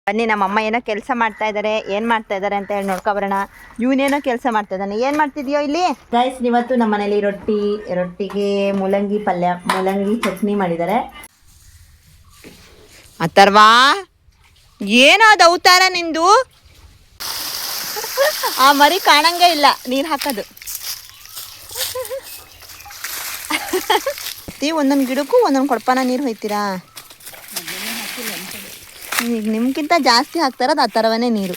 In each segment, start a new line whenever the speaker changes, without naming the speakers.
ಬನ್ನಿ ನಮ್ಮಮ್ಮ ಏನೋ ಕೆಲಸ ಮಾಡ್ತಾ ಇದ್ದಾರೆ. ಏನು ಮಾಡ್ತಾ ಇದ್ದಾರೆ ಅಂತ ಹೇಳಿ ನೋಡ್ಕೊಬರೋಣ. ಇವನೇನೋ ಕೆಲಸ ಮಾಡ್ತಾ ಇದ್ದಾನೆ. ಏನು ಮಾಡ್ತಿದ್ಯೋ ಇಲ್ಲಿ? ಗೈಸ್, ಇವತ್ತು ನಮ್ಮ ಮನೇಲಿ ರೊಟ್ಟಿಗೆ ಮೂಲಂಗಿ ಪಲ್ಯ, ಮೂಲಂಗಿ ಚಟ್ನಿ ಮಾಡಿದ್ದಾರೆ. ಅಥರ್ವಾ, ಏನೋ ಅದು ಅವತಾರ ನಿಂದು? ಆ ಮರಿ ಕಾಣಂಗೆ ಇಲ್ಲ ನೀರು ಹಾಕೋದು. ಒಂದೊಂದು ಗಿಡಕ್ಕೂ ಒಂದೊಂದು ಕೊಡಪಾನ ನೀರು ಹೋಯ್ತೀರಾ? ಈಗ ನಿಮ್ಗಿಂತ ಜಾಸ್ತಿ ಹಾಕ್ತಾರದು ಆ ಥರವೇ ನೀರು.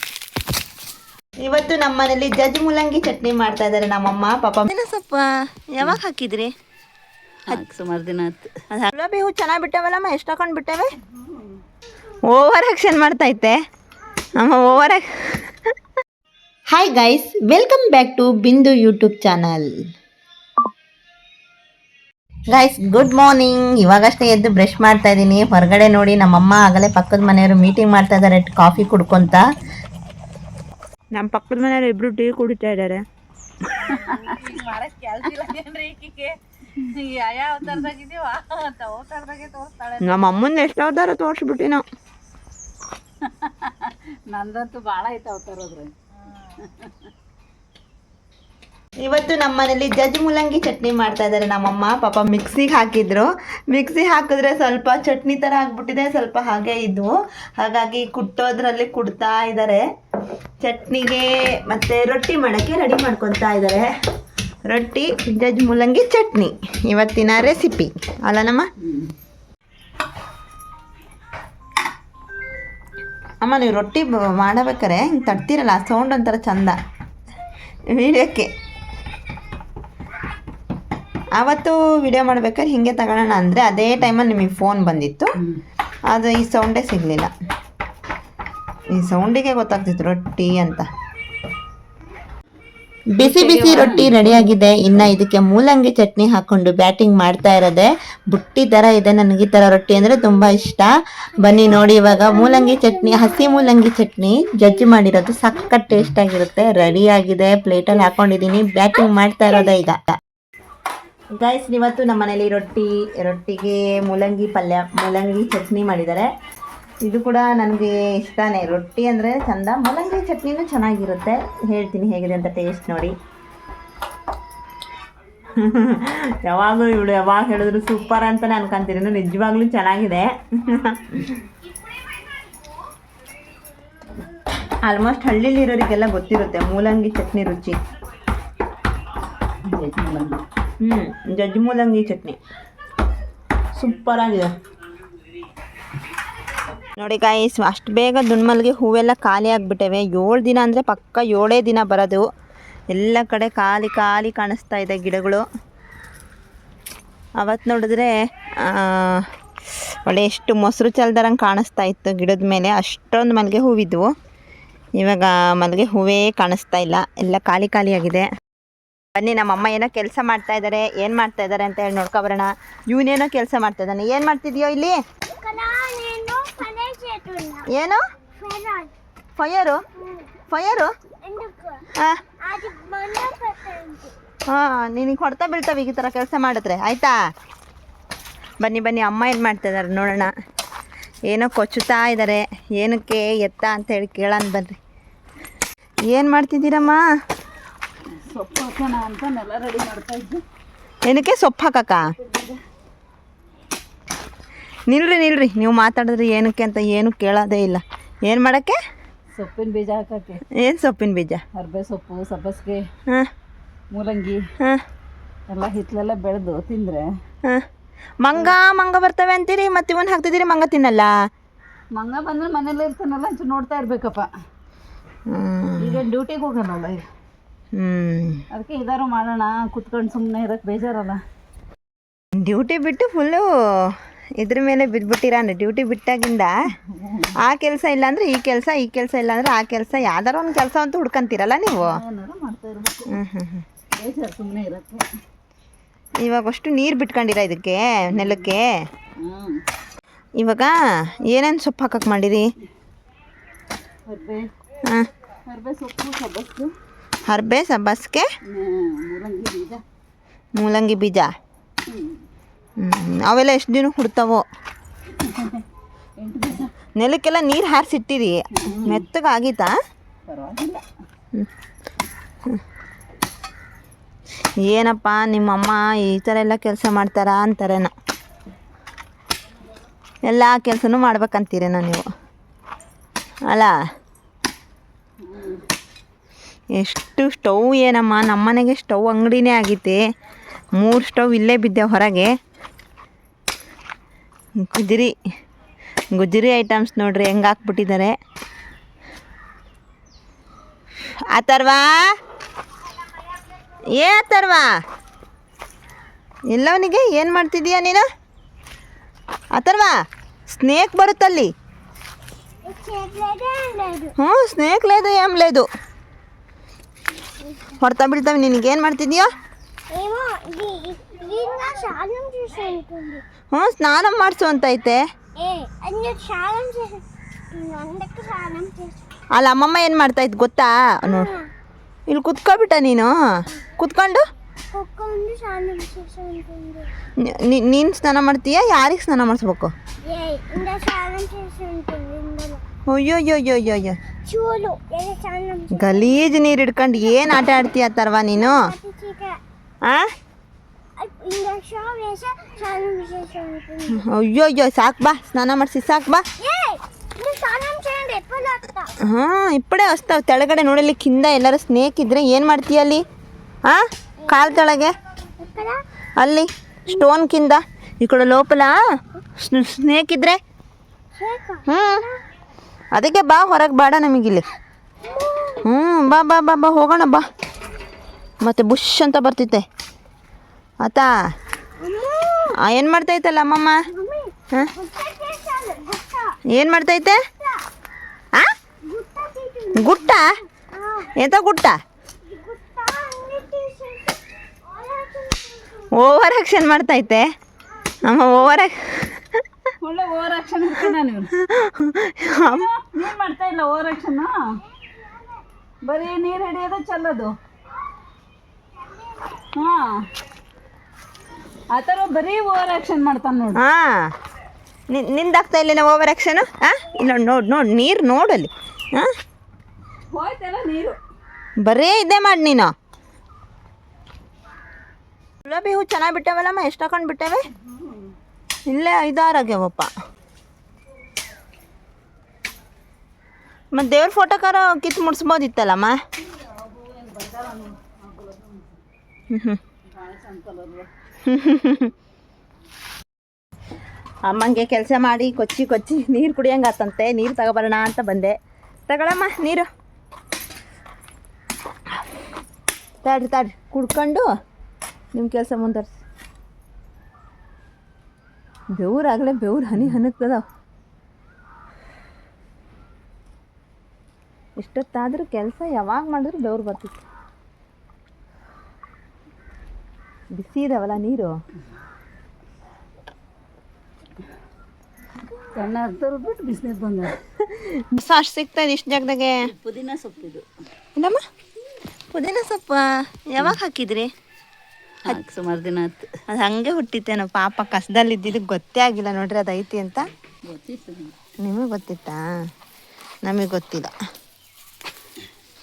ಇವತ್ತು ನಮ್ಮ ಮನೇಲಿ ಜಜ್ಜಿ ಮೂಲಂಗಿ ಚಟ್ನಿ ಮಾಡ್ತಾ ಇದ್ದಾರೆ ನಮ್ಮಮ್ಮ. ಪಾಪ ಸ್ವಲ್ಪ ಯಾವಾಗ ಹಾಕಿದ್ರಿ?
ಸುಮಾರು ದಿನ ಆಯ್ತು.
ಗುಲಾಬಿ ಹೂ ಚೆನ್ನಾಗಿ ಬಿಟ್ಟವಲ್ಲಮ್ಮ. ಎಷ್ಟು ಹಾಕೊಂಡು ಬಿಟ್ಟವೆ? ಓವರ್ ಆಕ್ಷನ್ ಮಾಡ್ತೈತೆ ಅಮ್ಮ, over. Hi guys, welcome back to Bindu YouTube channel. Guys, good morning. ಇವಾಗಷ್ಟೇ ಎದ್ದು ಬ್ರಷ್ ಮಾಡ್ತಾ ಇದ್ದೀನಿ. ಹೊರಗಡೆ ನೋಡಿ ನಮ್ಮಮ್ಮ ಆಗಲೇ ಪಕ್ಕದ ಮನೆಯವರು ಮೀಟಿಂಗ್ ಮಾಡ್ತಾ ಇದ್ದಾರೆ ಕಾಫಿ ಕುಡ್ಕೊಂತ. ನಮ್ಮ ಪಕ್ಕದ ಮನೆಯವರು ಇಬ್ರು ಟೀ ಕುಡಿತಾ ಇದ್ದಾರೆ. ನಮ್ಮ ಅಮ್ಮನ ಎಷ್ಟು ಅವತಾರ ತೋರಿಸ್ಬಿಟ್ಟು ನಾವು.
ನಂದಂತೂ ಭಾಳ ಐತೆ ಅವತಾರದ್ರೆ.
ಇವತ್ತು ನಮ್ಮ ಮನೇಲಿ ಜಜ್ಜಿ ಮೂಲಂಗಿ ಚಟ್ನಿ ಮಾಡ್ತಾ ಇದ್ದಾರೆ ನಮ್ಮಮ್ಮ. ಪಾಪ ಮಿಕ್ಸಿಗೆ ಹಾಕಿದ್ರು. ಮಿಕ್ಸಿ ಹಾಕಿದ್ರೆ ಸ್ವಲ್ಪ ಚಟ್ನಿ ಥರ ಆಗ್ಬಿಟ್ಟಿದೆ, ಸ್ವಲ್ಪ ಹಾಗೆ ಇದ್ವು. ಹಾಗಾಗಿ ಕುಟ್ಟೋದ್ರಲ್ಲಿ ಕುಡ್ತಾ ಇದ್ದಾರೆ. ಚಟ್ನಿಗೆ ಮತ್ತು ರೊಟ್ಟಿ ಮಾಡೋಕ್ಕೆ ರೆಡಿ ಮಾಡ್ಕೊತಾ ಇದ್ದಾರೆ. ರೊಟ್ಟಿ, ಜಜ್ಜಿ ಮೂಲಂಗಿ ಚಟ್ನಿ ಇವತ್ತಿನ ರೆಸಿಪಿ ಅಲ್ಲ ನಮ್ಮ ಅಮ್ಮ. ನೀವು ರೊಟ್ಟಿ ಮಾಡಬೇಕಾರೆ ಹಿಂಗೆ ತಡ್ತೀರಲ್ಲ, ಸೌಂಡ್ ಒಂಥರ ಚಂದ ವಿಡಿಯೋಕ್ಕೆ. ಆವತ್ತು ವಿಡಿಯೋ ಮಾಡ್ಬೇಕಾದ್ರೆ ಹೀಗೆ ತಗೊಳ್ಳೋಣ ಅಂದರೆ ಅದೇ ಟೈಮಲ್ಲಿ ನಿಮಗೆ ಫೋನ್ ಬಂದಿತ್ತು. ಅದು ಈ ಸೌಂಡೇ ಸಿಗಲಿಲ್ಲ. ಈ ಸೌಂಡಿಗೆ ಗೊತ್ತಾಗ್ತಿತ್ತು ರೊಟ್ಟಿ ಅಂತ. ಬಿಸಿ ಬಿಸಿ ರೊಟ್ಟಿ ರೆಡಿಯಾಗಿದೆ. ಇನ್ನು ಇದಕ್ಕೆ ಮೂಲಂಗಿ ಚಟ್ನಿ ಹಾಕ್ಕೊಂಡು ಬ್ಯಾಟಿಂಗ್ ಮಾಡ್ತಾ ಇರೋದೆ. ಬುಟ್ಟಿ ಥರ ಇದೆ. ನನಗೆ ಈ ಥರ ರೊಟ್ಟಿ ಅಂದರೆ ತುಂಬ ಇಷ್ಟ. ಬನ್ನಿ ನೋಡಿ ಇವಾಗ ಮೂಲಂಗಿ ಚಟ್ನಿ, ಹಸಿ ಮೂಲಂಗಿ ಚಟ್ನಿ ಜಜ್ಜಿ ಮಾಡಿರೋದು ಸಖತ್ ಟೇಸ್ಟಾಗಿರುತ್ತೆ. ರೆಡಿಯಾಗಿದೆ, ಪ್ಲೇಟಲ್ಲಿ ಹಾಕ್ಕೊಂಡಿದ್ದೀನಿ. ಬ್ಯಾಟಿಂಗ್ ಮಾಡ್ತಾ ಇರೋದೆ ಈಗ. ಗೈಸ್, ಇವತ್ತು ನಮ್ಮ ಮನೇಲಿ ರೊಟ್ಟಿಗೆ ಮೂಲಂಗಿ ಪಲ್ಯ, ಮೂಲಂಗಿ ಚಟ್ನಿ ಮಾಡಿದ್ದಾರೆ. ಇದು ಕೂಡ ನನಗೆ ಇಷ್ಟನೇ. ರೊಟ್ಟಿ ಅಂದರೆ ಚಂದ, ಮೂಲಂಗಿ ಚಟ್ನಿನೂ ಚೆನ್ನಾಗಿರುತ್ತೆ. ಹೇಳ್ತೀನಿ ಹೇಗಿದೆ ಅಂತ ಟೇಸ್ಟ್ ನೋಡಿ. ಯಾವಾಗಲೂ ಇವಳು ಯಾವಾಗ ಹೇಳಿದ್ರು ಸೂಪರ್ ಅಂತಲೇ ಅನ್ಕೊಂತೀನಿ. ನಿಜವಾಗ್ಲೂ ಚೆನ್ನಾಗಿದೆ. ಆಲ್ಮೋಸ್ಟ್ ಹಳ್ಳಿಲಿರೋರಿಗೆಲ್ಲ ಗೊತ್ತಿರುತ್ತೆ ಮೂಲಂಗಿ ಚಟ್ನಿ ರುಚಿ. ಜಜ್ಜಿ ಮೂಲಂಗಿ ಚಟ್ನಿ ಸೂಪರಾಗಿದೆ ನೋಡಿ ಗಾಯ್ಸ್. ಅಷ್ಟು ಬೇಗ ದುಣ್ಮಲ್ಗೆ ಹೂವೆಲ್ಲ ಖಾಲಿ ಆಗಿಬಿಟ್ಟವೆ. 7 ದಿನ ಅಂದರೆ ಪಕ್ಕ 7 ದಿನ ಬರೋದು. ಎಲ್ಲ ಕಡೆ ಖಾಲಿ ಖಾಲಿ ಕಾಣಿಸ್ತಾ ಇದೆ ಗಿಡಗಳು. ಅವತ್ತು ನೋಡಿದ್ರೆ ಒಳ್ಳೆ ಎಷ್ಟು ಮೊಸರು ಚೆಲ್ದಾರಂಗೆ ಕಾಣಿಸ್ತಾ ಇತ್ತು ಗಿಡದ ಮೇಲೆ. ಅಷ್ಟೊಂದು ಮಲ್ಲಿಗೆ ಹೂವಿದ್ವು. ಇವಾಗ ಮಲ್ಲಿಗೆ ಹೂವೇ ಕಾಣಿಸ್ತಾ ಇಲ್ಲ, ಎಲ್ಲ ಖಾಲಿ ಖಾಲಿಯಾಗಿದೆ. ಬನ್ನಿ ನಮ್ಮಮ್ಮ ಏನೋ ಕೆಲಸ ಮಾಡ್ತಾ ಇದ್ದಾರೆ. ಏನು ಮಾಡ್ತಾ ಇದ್ದಾರೆ ಅಂತ ಹೇಳಿ ನೋಡ್ಕೊಬರೋಣ. ಇವನೇನೋ ಕೆಲಸ ಮಾಡ್ತಾ ಇದ್ದಾನೆ. ಏನು ಮಾಡ್ತಿದ್ಯೋ ಇಲ್ಲಿ? ಏನು ಫಯರು? ಹಾಂ, ನಿನಗೆ ಹೊಡ್ತಾ ಬೀಳ್ತಾವೆ ಈ ಥರ ಕೆಲಸ ಮಾಡಿದ್ರೆ. ಆಯಿತಾ? ಬನ್ನಿ ಅಮ್ಮ ಏನು ಮಾಡ್ತಾ ಇದ್ದಾರೆ ನೋಡೋಣ. ಏನೋ ಕೊಚ್ಚುತ್ತಾ ಇದ್ದಾರೆ. ಏನಕ್ಕೆ ಎತ್ತ ಅಂತ ಹೇಳಿ ಕೇಳೋಣ ಬನ್ನಿರಿ. ಏನು ಮಾಡ್ತಿದ್ದೀರಮ್ಮ?
ಸೊಪ್ಪು ಹಾಕೋಣ ಅಂತ ನೆಲ ರೆಡಿ ಮಾಡ್ತಾ ಇದ್ದೆ.
ಏನಕ್ಕೆ ಸೊಪ್ಪು ಹಾಕಕ್ಕ? ನಿಲ್ರಿ, ನೀವು ಮಾತಾಡಿದ್ರಿ ಏನಕ್ಕೆ ಅಂತ ಏನು ಕೇಳೋದೇ ಇಲ್ಲ. ಏನು ಮಾಡೋಕ್ಕೆ?
ಸೊಪ್ಪಿನ ಬೀಜ ಹಾಕೋಕ್ಕೆ.
ಏನು ಸೊಪ್ಪಿನ ಬೀಜ?
ಅರ್ಬೆ ಸೊಪ್ಪು, ಸಬ್ಬಸಿಗೆ,
ಹಾಂ,
ಮೂಲಂಗಿ
ಹಾಂ
ಎಲ್ಲ ಹಿತ್ತಲೆಲ್ಲ ಬೆಳೆದು ತಿಂದರೆ.
ಹಾಂ, ಮಂಗ ಬರ್ತವೆ ಅಂತೀರಿ, ಮತ್ತು ಇವನು ಹಾಕ್ತಿದ್ದೀರಿ. ಮಂಗ ತಿನ್ನಲ್ಲ?
ಮಂಗ ಬಂದರೆ ಮನೇಲಿ ಇರ್ತಾನಲ್ಲ, ಒಂಚೂರು ನೋಡ್ತಾ ಇರಬೇಕಪ್ಪ. ಈಗ ಡ್ಯೂಟಿಗೆ ಹೋಗೋಣಲ್ಲ ಈಗ. ಅದಕ್ಕೆ ಇದಾರು ಮಾಡೋಣ, ಕುತ್ಕೊಂಡು ಸುಮ್ಮನೆ ಇರೋಕ್ಕೆ ಬೇಜಾರಲ್ಲ.
ಡ್ಯೂಟಿ ಬಿಟ್ಟು ಫುಲ್ಲು ಇದ್ರ ಮೇಲೆ ಬಿದ್ದುಬಿಟ್ಟಿರ. ಡ್ಯೂಟಿ ಬಿಟ್ಟಾಗಿಂದ ಆ ಕೆಲಸ ಇಲ್ಲ ಅಂದರೆ ಈ ಕೆಲಸ ಇಲ್ಲ ಅಂದರೆ ಆ ಕೆಲಸ, ಯಾವ್ದಾರ ಒಂದು ಕೆಲಸ ಅಂತೂ ಹುಡ್ಕೊಂತೀರಲ್ಲ ನೀವು.
ಏನಾರು ಮಾಡ್ತಾ ಇರಬೇಕು. ಬೇಜಾರು ಸುಮ್ಮನೆ ಇರೋಕ್ಕೆ.
ಇವಾಗ ಅಷ್ಟು ನೀರು ಬಿಟ್ಕೊಂಡಿರ ಇದಕ್ಕೆ, ನೆಲಕ್ಕೆ. ಇವಾಗ ಏನೇನು ಸೊಪ್ಪು ಹಾಕಕ್ಕೆ ಮಾಡಿರಿ? ಹಾಂ,
ಅರ್ಬೆ ಸೊಪ್ಪು, ಸಬ್ಬಸಿಗೆ,
ಅರ್ಬೆ ಸಬ್ಬಸಿಗೆ, ಮೂಲಂಗಿ ಬೀಜ. ಅವೆಲ್ಲ ಎಷ್ಟು ದಿನ ಹುಡ್ತಾವೋ? ನೆಲಕ್ಕೆಲ್ಲ ನೀರು ಹಾರಿಸಿಟ್ಟಿರಿ, ಮೆತ್ತಗಾಗಿತ್ತಾ?
ಪರವಾಗಿಲ್ಲ.
ಏನಪ್ಪ ನಿಮ್ಮಮ್ಮ ಈ ಥರ ಎಲ್ಲ ಕೆಲಸ ಮಾಡ್ತಾರಾ ಅಂತಾರೇನೋ. ಎಲ್ಲ ಕೆಲಸನೂ ಮಾಡ್ಬೇಕಂತೀರೇನೋ ನೀವು ಅಲ್ಲ? ಎಷ್ಟು ಸ್ಟವ್ ಏನಮ್ಮ, ನಮ್ಮನೆಗೆ ಸ್ಟವ್ ಅಂಗಡಿನೇ ಆಗೈತೆ. 3 ಸ್ಟವ್ ಇಲ್ಲೇ ಬಿದ್ದೆ ಹೊರಗೆ. ಗುಜರಿ ಐಟಮ್ಸ್ ನೋಡ್ರಿ ಹೆಂಗೆ ಹಾಕ್ಬಿಟ್ಟಿದ್ದಾರೆ. ಅಥರ್ವಾ ಅಥರ್ವಾ ಎಲ್ಲವನಿಗೆ ಏನು ಮಾಡ್ತಿದ್ದೀಯ ನೀನು? ಅಥರ್ವಾ ಸ್ನೇಕ್ ಬರುತ್ತಲ್ಲಿ. ಹ್ಞೂ స్నేక్ లేదు ఏం లేదు. ಹೊಡ್ತಾ ಬೀಳ್ತಾವೆ. ನಿನಗೇನು ಮಾಡ್ತಿದ್ಯೋ? ಹ್ಞೂ ಸ್ನಾನ ಮಾಡಿಸು ಅಂತೈತೆ. ಅಲ್ಲ ಅಮ್ಮಮ್ಮ ಏನು ಮಾಡ್ತಾಯಿತ್ತು ಗೊತ್ತಾ? ನೋಡು ಇಲ್ಲಿ ಕುತ್ಕೊಬಿಟ್ಟ ನೀನು. ಕುತ್ಕೊಂಡು ನೀನು ಸ್ನಾನ ಮಾಡ್ತೀಯಾ? ಯಾರಿಗೆ ಸ್ನಾನ ಮಾಡಿಸ್ಬೇಕು? ಅಯ್ಯೋಯ್ಯೋಯ್ಯೋಯ್ಯೋ ಗಲೀಜು ನೀರು ಹಿಡ್ಕೊಂಡು ಏನು ಆಟ ಆಡ್ತೀಯ ತರ್ವಾ ನೀನು? ಹಾಂ ಅಯ್ಯೋಯ್ಯೋ ಸಾಕು ಬಾ, ಸ್ನಾನ ಮಾಡಿಸಿ ಸಾಕು ಬಾ. ಹಾಂ ಇಪ್ಪಡೆ ವಸ್ತಾವ್ ತೆಳಗಡೆ ನೋಡಲಿ ಕಿಂದ ಎಲ್ಲರೂ ಸ್ನೇಕ್ ಇದ್ರೆ ಏನು ಮಾಡ್ತೀಯ ಅಲ್ಲಿ? ಹಾಂ ಕಾಲು ತೆಳಗೆ ಅಲ್ಲಿ ಸ್ಟೋನ್ ಕಿಂದ ಈ ಕಡೆ ಲೋಪಲ ಸ್ನೇಕ್ ಇದ್ರೆ ಹ್ಞೂ ಅದಕ್ಕೆ ಬಾ ಹೊರಗೆ ಬೇಡ ನಮಗಿಲ್ಲಿ. ಹ್ಞೂ ಬಾ ಬಾ ಬಾ ಬಾ ಹೋಗೋಣ ಬಾ. ಮತ್ತು ಬುಷ್ ಅಂತ ಬರ್ತಿತ್ತೆ ಆತಾ. ಏನು ಮಾಡ್ತೈತಲ್ಲ ಅಮ್ಮಮ್ಮ? ಹಾಂ ಏನು ಮಾಡ್ತೈತೆ? ಹಾಂ ಗುಟ್ಟ? ಎಂತ ಗುಟ್ಟ? ಓವರ್ ಆಕ್ಷನ್ ಮಾಡ್ತೈತೆ ಅಮ್ಮ.
ಒಳ್ಳೆ ಓವರ್ ಆಕ್ಷನ್ ನೀವು ಮಾಡ್ತಾ ಇಲ್ಲ. ಓವರ್ ಆಕ್ಷನ್ ಬರೀ ನೀರು ಹಿಡಿಯೋದು ಚೆಲ್ಲೋದು. ಹಾಂ ಆ ಥರ ಬರೀ ಓವರ್ ಆಕ್ಷನ್ ಮಾಡ್ತಾನೆ ನೋಡಿ.
ಹಾಂ ನಿಂದಾಗ್ತಾ ಇಲ್ಲ ಓವರ್ ಆಕ್ಷನು? ಹಾಂ ಇಲ್ಲ ನೋಡಿ ನೀರು ನೋಡಲ್ಲಿ. ಹಾಂ
ಹೋಯ್ತಲ್ಲ ನೀರು.
ಬರೀ ಇದೇ ಮಾಡಿ ನೀನು. ಗುಲಾಬಿ ಹೂ ಚೆನ್ನಾಗಿ ಬಿಟ್ಟವಲ್ಲಮ್ಮ. ಎಷ್ಟು ಹಾಕೊಂಡು ಬಿಟ್ಟವೆ? ಇಲ್ಲೇ 5-6 ಆಗ್ಯಾವಪ್ಪ. ಮತ್ತು ದೇವ್ರ ಫೋಟೋಕಾರ ಕಿತ್ತು ಮುಡ್ಸ್ಬೋದಿತ್ತಲ್ಲಮ್ಮ. ಅಮ್ಮಂಗೆ ಕೆಲಸ ಮಾಡಿ ಕೊಚ್ಚಿ ನೀರು ಕುಡಿಯಂಗಾತಂತೆ. ನೀರು ತಗೊಬರೋಣ ಅಂತ ಬಂದೆ. ತಗೊಳಮ್ಮ ನೀರು. ತಾಡ್ರಿ ಕುಡ್ಕೊಂಡು ನಿಮ್ಮ ಕೆಲಸ ಮುಂದುವರ್ಸಿ. ಬೆವ್ರಾಗಲೇ ಬೆವ್ರು ಹನಿ ಹನಕ್ತದಾವ. ಎಷ್ಟೊತ್ತಾದರೂ ಕೆಲಸ ಯಾವಾಗ ಮಾಡಿದ್ರು ಬೆವ್ರು ಬರ್ತಿತ್ತು. ಬಿಸಿ ಇದಾವಲ್ಲ ನೀರು.
ಸಣ್ಣ ಬಿಟ್ಟು ಬಿಸಿನೀರು ಬಂದ
ಅಷ್ಟು ಸಿಗ್ತದೆ ಇಷ್ಟು ಜಾಗದಾಗೆ.
ಪುದೀನ ಸೊಪ್ಪಿದು
ಇಲ್ಲಮ್ಮ ಪುದೀನ ಸೊಪ್ಪು ಯಾವಾಗ ಹಾಕಿದ್ರಿ?
ಸುಮಾರು ದಿನ ಆಯ್ತು.
ಅದು ಹಾಗೆ ಹುಟ್ಟಿತ್ತೇನೋ ಪಾಪ. ಕಸದಲ್ಲಿ ಇದ್ದಿದ್ದಕ್ಕೆ ಗೊತ್ತೇ ಆಗಿಲ್ಲ ನೋಡ್ರಿ ಅದು ಐತಿ ಅಂತ.
ಗೊತ್ತಿತ್ತು
ನಿಮಗೆ ಗೊತ್ತಿತ್ತಾ? ನಮಗೆ ಗೊತ್ತಿಲ್ಲ.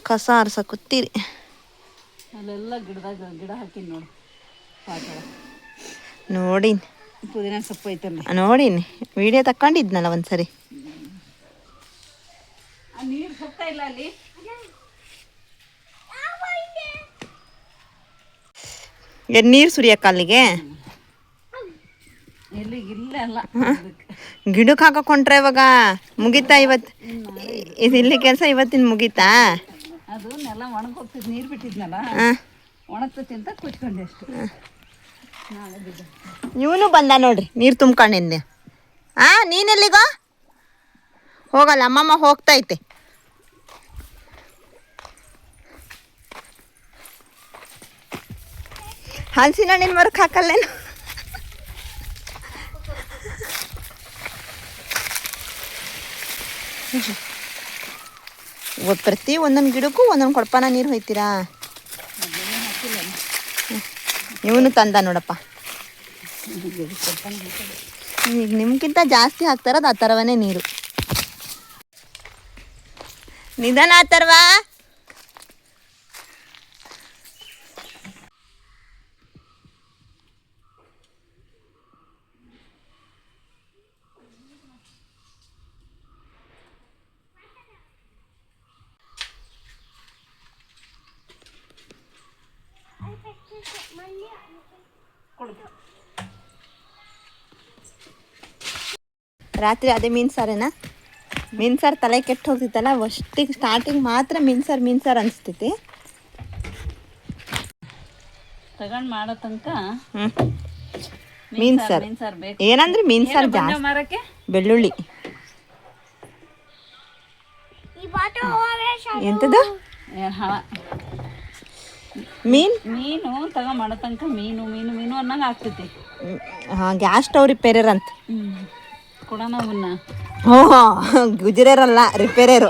ಕಸ ಆರ್ಸಕ್ಕೊತ್ತೀರಿ.
ಅಲ್ಲೆಲ್ಲ ಗಿಡ ಹಾಕಿನಿ ನೋಡಿ.
ನೋಡೀನಿ
ಪುದೀನ ಸೊಪ್ಪು ಐತಲ್ಲ.
ನೋಡೀನಿ ವಿಡಿಯೋ ತಕ್ಕೊಂಡಿದ್ನಲ್ಲ ಒಂದ್ಸರಿ.
ನೀರು ಹೋಗ್ತಾ ಇಲ್ಲ ಅಲ್ಲಿ.
ನೀರು ಸುರಿಯಕ್ಕ ಅಲ್ಲಿಗೆ
ಇಲ್ಲಿಗಿಲ್ಲ ಅಲ್ಲ
ಗಿಡಕ್ಕೆ ಹಾಕೊಂಡ್ರೆ ಇವಾಗ ಮುಗೀತಾ? ಇದು ಇಲ್ಲಿ ಕೆಲಸ ಇವತ್ತಿನ ಮುಗೀತಾ?
ಅದು ನೆಲ ಒಣಗೋಗ್ತಿದ್ ನೀರು ಬಿಟ್ಟಿದ್ನಲ್ಲ, ಒಣಗ್ತತಿ ಅಂತ ಕುಚ್ಕೊಂಡೆ ಅಷ್ಟು.
ಇವನು ಬಂದ ನೋಡ್ರಿ ನೀರು ತುಂಬ್ಕೊಂಡಿದ್ದೆ. ನೀನೆಲ್ಲಿಗೋ ಹೋಗಲ್ಲ, ಅಮ್ಮಮ್ಮ ಹೋಗ್ತೈತೆ. ಹಲಸಿನ ಹಣ್ಣಿನ ಮರಕ್ಕೆ ಹಾಕಲ್ಲೇನು? ಪ್ರತಿ ಒಂದೊಂದು ಗಿಡಕ್ಕೂ ಒಂದೊಂದು ಕೊಡಪಾನ ನೀರು ಹೊಯ್ತೀರಾ? ಇವನು ತಂದ ನೋಡಪ್ಪ. ಈಗ ನಿಮ್ಗಿಂತ ಜಾಸ್ತಿ ಹಾಕ್ತಾರದು ಆ ಥರವೇ ನೀರು. ನಿಧಾನ ಅಥರ್ವ. ರಾತ್ರಿ ಅದೇ ಮೀನು ಸಾರೇನಾ? ಮೀನು ಸಾರು ತಲೆ ಕೆಟ್ಟು ಹೋಗ್ತಿತ್ತಲ್ಲ, ಅಷ್ಟಿಗೆ ಸ್ಟಾರ್ಟಿಂಗ್ ಮಾತ್ರ ಮೀನು ಸಾರು ಅನಿಸ್ತೈತಿ.
ತಗೊಂಡು ಮಾಡೋ ತನಕ
ಮೀನು ಸಾರು
ಬೇಕು.
ಏನಂದ್ರೆ ಮೀನು ಸಾರು ಜಾಸ್ತಿ.
ಮಾರಕ್ಕೆ
ಬೆಳ್ಳುಳ್ಳಿ ಎಂಥದ್ದು
ಮೀನು ತಗೊಂಡು ಮಾಡೋ ತನಕ ಮೀನು ಮೀನು ಮೀನು ಅನ್ನಂಗೆ ಆಗ್ತೈತಿ.
ಗ್ಯಾಸ್ ಸ್ಟವ್ ರಿಪೇರಿಯರ್ ಅಂತ
ಕೊಡೋಣ ಅವನ್ನ.
ಗುಜರೇರಲ್ಲ, ರಿಪೇರಿಯರು.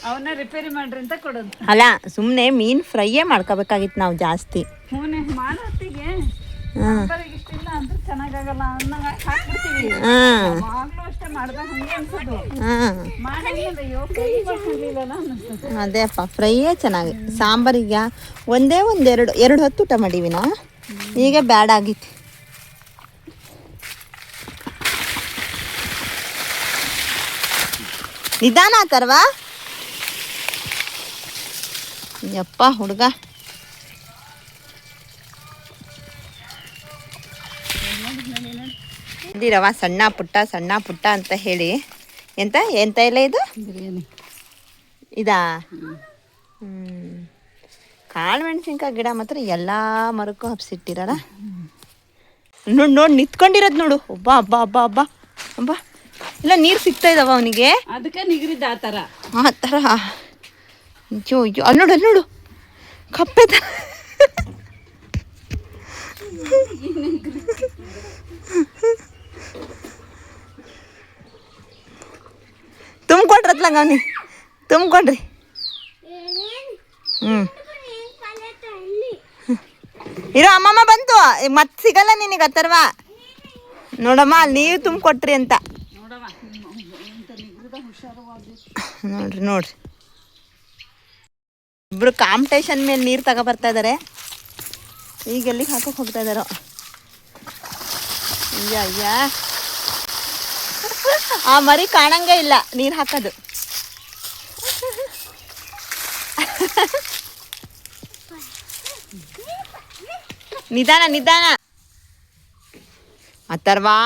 ಅವನ್ನ ರಿಪೇರಿ ಮಾಡ್ರಿ ಅಂತ ಕೊಡೋದು.
ಅಲ್ಲ, ಸುಮ್ಮನೆ ಮೀನು ಫ್ರೈಯೇ ಮಾಡ್ಕೋಬೇಕಾಗಿತ್ತು ನಾವು ಜಾಸ್ತಿ.
ಮಾಡೋ ಹೊತ್ತಿಗೆ ಇಷ್ಟಿಲ್ಲ ಅಂದ್ರೆ ಚೆನ್ನಾಗಾಗಲ್ಲ ಅನ್ನಂಗ ಹಾಕ್ಬಿಡ್ತೀವಿ. ಯಾವಾಗಲೂ ಅಷ್ಟೇ ಮಾಡ್ದಾಗ ಹಂಗೆ ಅನ್ಸೋದು.
ಅದೇಪ್ಪ, ಫ್ರೈಯೇ ಚೆನ್ನಾಗಿ. ಸಾಂಬಾರಿಗೆ ಎರಡು ಹೊತ್ತು ಊಟ ಮಾಡೀವಿ ನಾವು. ಈಗ ಬ್ಯಾಡ್ ಆಗಿತ್ತು. ನಿಧಾನ ಆತರ್ವಾ. ಯಪ್ಪ ಹುಡುಗ, ರವ ಸಣ್ಣ ಪುಟ್ಟ ಅಂತ ಹೇಳಿ ಎಂತ ಇಲ್ಲ ಇದು
ಬಿರಿಯಾನಿ
ಇದಾ. ಕಾಳು ಮೆಣಸಿನ್ಕಾಯಿ ಗಿಡ ಮಾತ್ರ ಎಲ್ಲ ಮರಕ್ಕೂ ಹಬ್ಸಿಟ್ಟಿರಲ್ಲ. ನೋಡಿ ನಿಂತ್ಕೊಂಡಿರೋದು ನೋಡು. ಅಬ್ಬಾ ಇಲ್ಲ, ನೀರು ಸಿಗ್ತಾ ಇದಾವ ಅವನಿಗೆ.
ಅದಕ್ಕೆ ನಿಗರಿದ್ದ ಆ ಥರ
ಅಯ್ಯೋ ಅಲ್ಲಿ ನೋಡು ಕಪ್ಪೆ ತರ. ತುಂಬ್ಕೊಟ್ರತ್ಲಂಗ ಅವನಿ, ತುಂಬ್ಕೊಡ್ರಿ. ಇರೋ ಅಮ್ಮಮ್ಮ ಬಂತು, ಮತ್ತೆ ಸಿಗಲ್ಲ ನಿನಗೆ ಅಥರ್ವ. ನೋಡಮ್ಮ, ಅಲ್ಲಿ ನೀರು ತುಂಬ್ಕೊಟ್ರಿ ಅಂತ. ನೋಡ್ರಿ ಇಬ್ರು ಕಾಂಪಿಟೇಷನ್ ಮೇಲೆ ನೀರು ತಗೊಬರ್ತಾ ಇದ್ದಾರೆ. ಈಗ ಎಲ್ಲಿಗೆ ಹಾಕೋಕೆ ಹೋಗ್ತಾ ಇದ್ದಾರೋ. ಅಯ್ಯ ಆ ಮರಿ ಕಾಣಂಗೆ ಇಲ್ಲ ನೀರು ಹಾಕೋದು. ನಿಧಾನ ಅಥರ್ವಾ,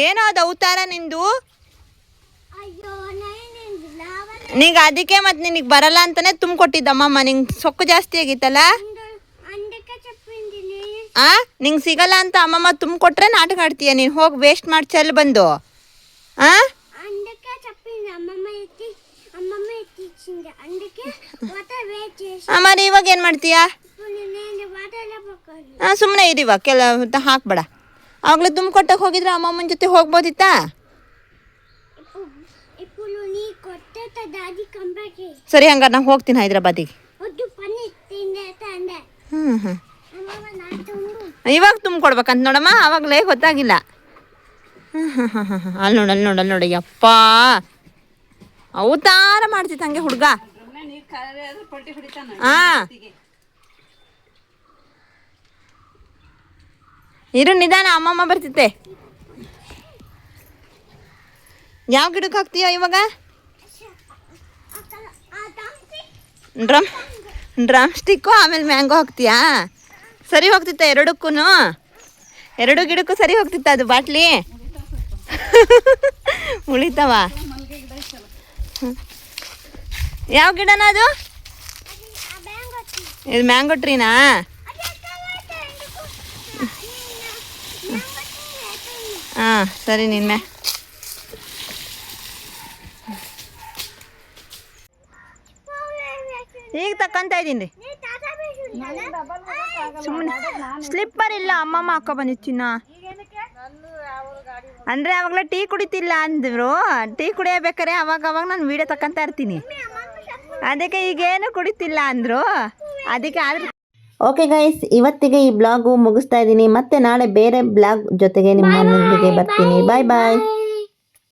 ಏನದು ಅವತಾರ ನಿಂದು? ನಿಂಗೆ ಅದಕ್ಕೆ ಮತ್ತೆ ನಿನಗೆ ಬರಲ್ಲ ಅಂತಾನೆ ತುಂಬಿಕೊಟ್ಟಿದ್ದಮ್ಮಮ್ಮ. ನಿಂಗೆ ಸೊಕ್ಕು ಜಾಸ್ತಿ ಆಗಿತ್ತಲ್ಲ, ನಿಂಗೆ ಸಿಗಲ್ಲ ಅಂತ ಅಮ್ಮಮ್ಮ ತುಂಬಿಕೊಟ್ರೆ ನಾಟಕ ಆಡ್ತೀಯ ನೀನು. ಹೋಗಿ ವೇಸ್ಟ್ ಮಾಡಿ ಚೆಲ್ಲಿ ಬಂದು. మరి ಇವಾಗ ಏನು ಮಾಡ್ತೀಯಾ? ಸುಮ್ಮನೆ ಇರಿವ, ಹಾಕ್ಬೇಡ. ಆಗ್ಲೇ ತುಂಬಿಕೊಟ್ಟಕ್ಕೆ ಹೋಗಿದ್ರೆ ಅಮ್ಮಮ್ಮನ ಜೊತೆ ಹೋಗ್ಬೋದಿತ್ತಾ? ಸರಿ, ಹಂಗಾರೆ ನಾನು ಹೋಗ್ತೀನಿ ಹೈದ್ರಾಬಾದಿಗೆ. ಇವಾಗ ತುಂಬಿಕೊಡ್ಬೇಕಂತ ನೋಡಮ್ಮ, ಆವಾಗಲೇ ಗೊತ್ತಾಗಿಲ್ಲ. ಅಲ್ಲಿ ನೋಡಿ ಯಪ್ಪ, ಅವತಾರ ಮಾಡ್ತಿತ್ತು ಹಂಗೆ ಹುಡುಗ. ಇರು ನಿಧಾನ, ಅಮ್ಮಮ್ಮ ಬರ್ತಿತ್ತೆ. ಯಾವ ಗಿಡಕ್ಕೆ ಹಾಕ್ತೀಯ ಇವಾಗ? ಡ್ರಮ್ ಸ್ಟಿಕ್ಕು, ಆಮೇಲೆ ಮ್ಯಾಂಗೋ ಹಾಕ್ತೀಯಾ? ಸರಿ ಹೋಗ್ತಿತ್ತ ಎರಡಕ್ಕೂ? ಎರಡು ಗಿಡಕ್ಕೂ ಸರಿ ಹೋಗ್ತಿತ್ತ ಅದು ಬಾಟ್ಲಿ? ಉಳಿತಾವ? ಯಾವ ಗಿಡನ ಅದು? ಇದು ಮ್ಯಾಂಗೋ ಟ್ರೀನಾ? ಹಾಂ ಸರಿ, ನಿನ್ನೆ ಈಗ ತಕ್ಕಂತ ಇದ್ದೀನಿ ರೀ. ಸುಮ್ಮನೆ ಸ್ಲಿಪ್ಪರ್ ಇಲ್ಲ, ಅಮ್ಮಮ್ಮ ಹಾಕೋ ಬಂದಿತ್ತಿನ. ಅಂದರೆ ಅವಾಗಲೇ ಟೀ ಕುಡಿತಿಲ್ಲ ಅಂದರು. ಟೀ ಕುಡಿಯಬೇಕಾರೆ ಅವಾಗ ನಾನು ವೀಡಿಯೋ ತಕ್ಕಂತ ಇರ್ತೀನಿ. ಅದಕ್ಕೆ ಈಗೇನು ಕುಡಿತಿಲ್ಲ ಅಂದರು. ಅದಕ್ಕೆ ಆದ್ರೆ ಓಕೆ ಗೈಸ್, ಇವತ್ತಿಗೆ ಈ ಬ್ಲಾಗು ಮುಗಿಸ್ತಾ ಇದ್ದೀನಿ. ಮತ್ತೆ ನಾಳೆ ಬೇರೆ ಬ್ಲಾಗ್ ಜೊತೆಗೆ ನಿಮ್ಮೊಂದಿಗೆ ಬರ್ತೀನಿ. ಬಾಯ್ ಬಾಯ್.